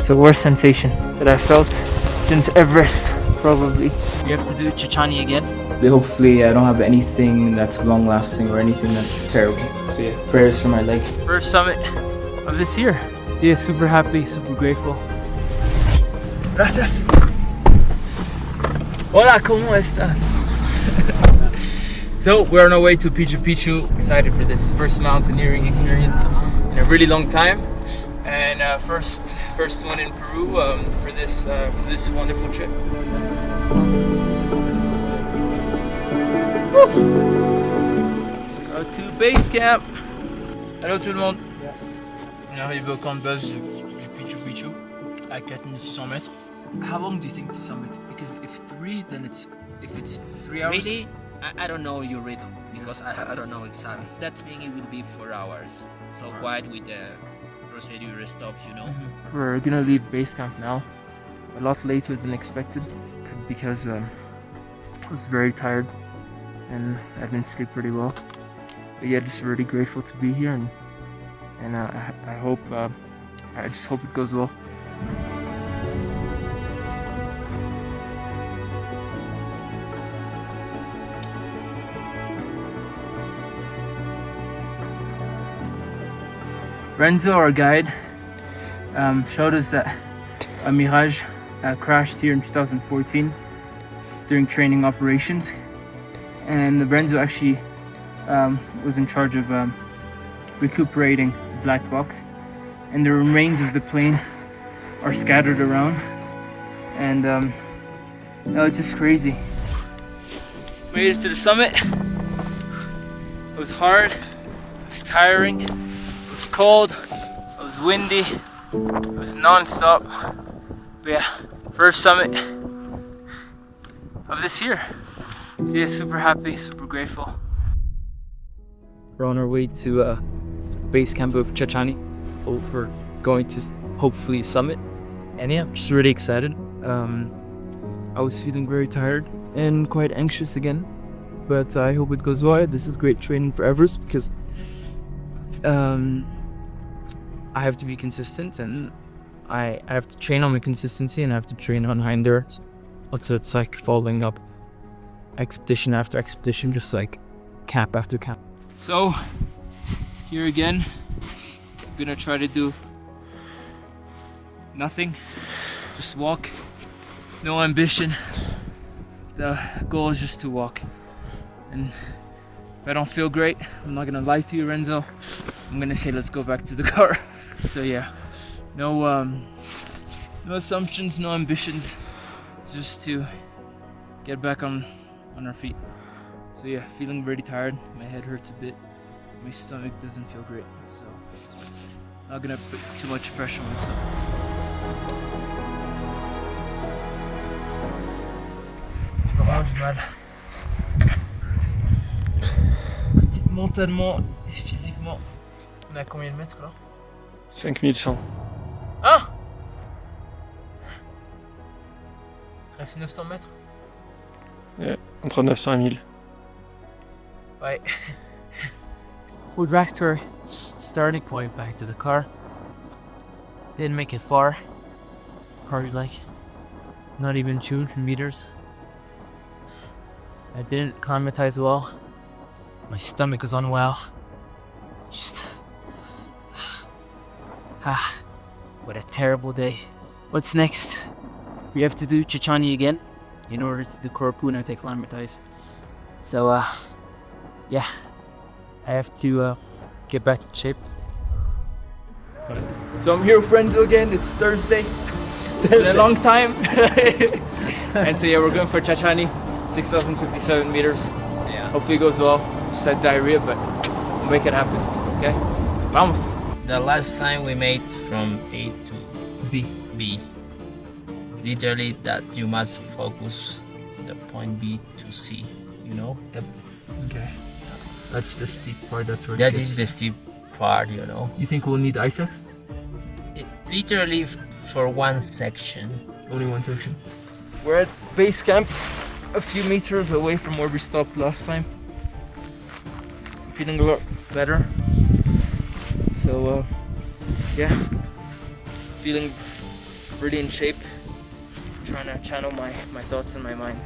It's the worst sensation that I felt since Everest, probably. We have to do Chachani again. Hopefully I don't have anything that's long lasting or anything that's terrible. So yeah, prayers for my leg. First summit of this year. So yeah, super happy, super grateful. Gracias. Hola, ¿cómo estás? So we're on our way to Pichu Pichu. Excited for this first mountaineering experience in a really long time, and first one in Peru for this wonderful trip. Go to base camp. Hello tout le monde. On est arrivé au camp de base du Pichu Picchu à 4600 mètres. How long do you think to summit? Because if it's 3 hours. Really? I don't know your rhythm because I don't know exactly. That means it will be 4 hours. So quiet with the procedure stuff, you know. We're gonna leave base camp now, a lot later than expected, because I was very tired and I didn't sleep pretty well. But yeah, just really grateful to be here, and I hope I just hope it goes well. Renzzo, our guide, showed us that a Mirage crashed here in 2014 during training operations, and Renzzo actually was in charge of recuperating the black box, and the remains of the plane are scattered around, and no, it's just crazy. Made it to the summit. It was hard, it was tiring. It was cold, it was windy, it was non-stop. But yeah, first summit of this year. So yeah, super happy, super grateful. We're on our way to base camp of Chachani. We're going to hopefully summit. And yeah, I'm just really excited. I was feeling very tired and quite anxious again. But I hope it goes well. This is great training for Everest because I have to be consistent, and I have to train on my consistency, and I have to train on high endurance. Also, it's like following up expedition after expedition, just like camp after camp. So here again, I'm gonna try to do nothing, just walk, no ambition. The goal is just to walk, and if I don't feel great, I'm not gonna lie to you, Renzzo, I'm gonna say let's go back to the car. So yeah, no assumptions, no ambitions, just to get back on our feet. So yeah, feeling really tired, my head hurts a bit, my stomach doesn't feel great, so not gonna put too much pressure on myself. Mentalement et physiquement. On est à combien de mètres là? 5100. Ah! Reste 900 mètres? Yeah, entre 900 et 1000. Ouais. We're back to our starting point, back to the car. Didn't make it far. Probably like not even 200 meters. I didn't climatize well. My stomach was unwell. Just what a terrible day. What's next? We have to do Chachani again in order to do Korapuna to acclimatize. So yeah, I have to get back in shape. So I'm here with Renzzo again. It's Thursday. It's been a long time. And so yeah, we're going for Chachani, 6,057 meters. Yeah. Hopefully it goes well. Just had diarrhea, but we'll make it happen. Okay? Vamos. The last time we made from A to B. Literally that you must focus the point B to C, you know? Yep. Okay. That's the steep part. That's where That is the steep part, you know? You think we'll need ice axe? Literally for one section. Only one section. We're at base camp, a few meters away from where we stopped last time. Feeling a lot better. So yeah, feeling really in shape. Trying to channel my thoughts in my mind.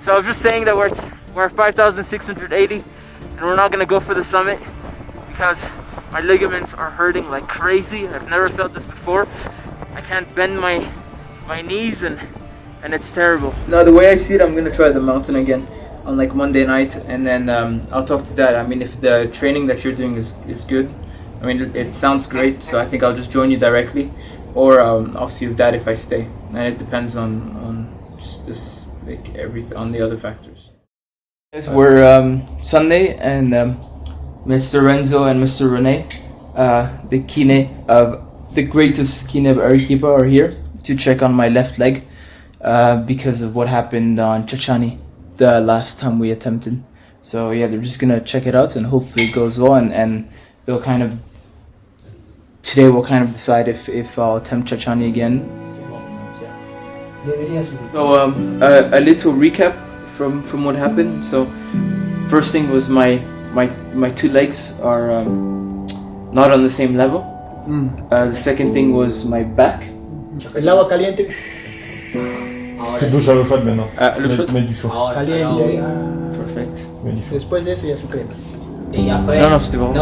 So I was just saying that we're at 5,680 and we're not gonna go for the summit because my ligaments are hurting like crazy. I've never felt this before. I can't bend my knees and it's terrible. No, the way I see it, I'm gonna try the mountain again on like Monday night, and then I'll talk to Dad. I mean, if the training that you're doing is good, I mean, it sounds great, so I think I'll just join you directly, or I'll see with Dad if I stay, and it depends on just this, like everything, on the other factors. We're Sunday, and Mr. Renzzo and Mr. Rene, the kine of the greatest kine of Arequipa, are here to check on my left leg because of what happened on Chachani the last time we attempted. So yeah, they're just gonna check it out and hopefully it goes well, and they'll kind of, today we'll kind of decide if I'll attempt Chachani again. So a little recap from what happened. So first thing was my two legs are not on the same level. The second thing was my back. El agua caliente. Tu touches à l'eau chaude maintenant. Le chaud. Mets du chaud. Caliente. Perfect. Mets du chaud. Después de eso ya su crema. Non, c'était bon.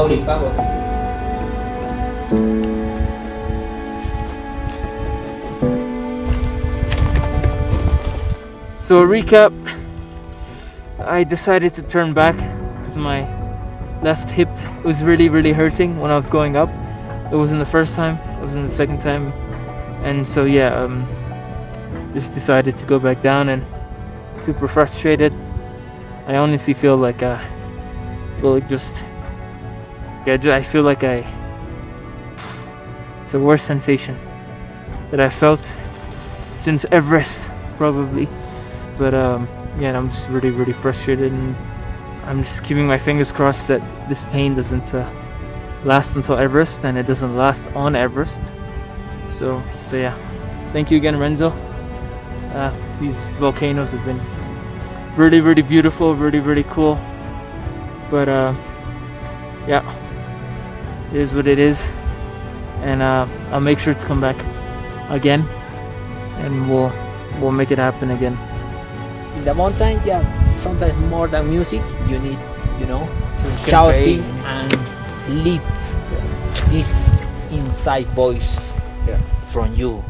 So a recap, I decided to turn back because my left hip was really hurting when I was going up. It wasn't the first time, it wasn't the second time, and so yeah, just decided to go back down, and super frustrated. I honestly feel like I feel like it's the worst sensation that I felt since Everest probably. But yeah, I'm just really frustrated, and I'm just keeping my fingers crossed that this pain doesn't last until Everest, and it doesn't last on Everest. So yeah, thank you again, Renzzo. These volcanoes have been really beautiful, really cool. But yeah, it is what it is, and I'll make sure to come back again, and we'll make it happen again. In the mountain, yeah, sometimes more than music, you need, To shouting convey. and lead this inside voice from you.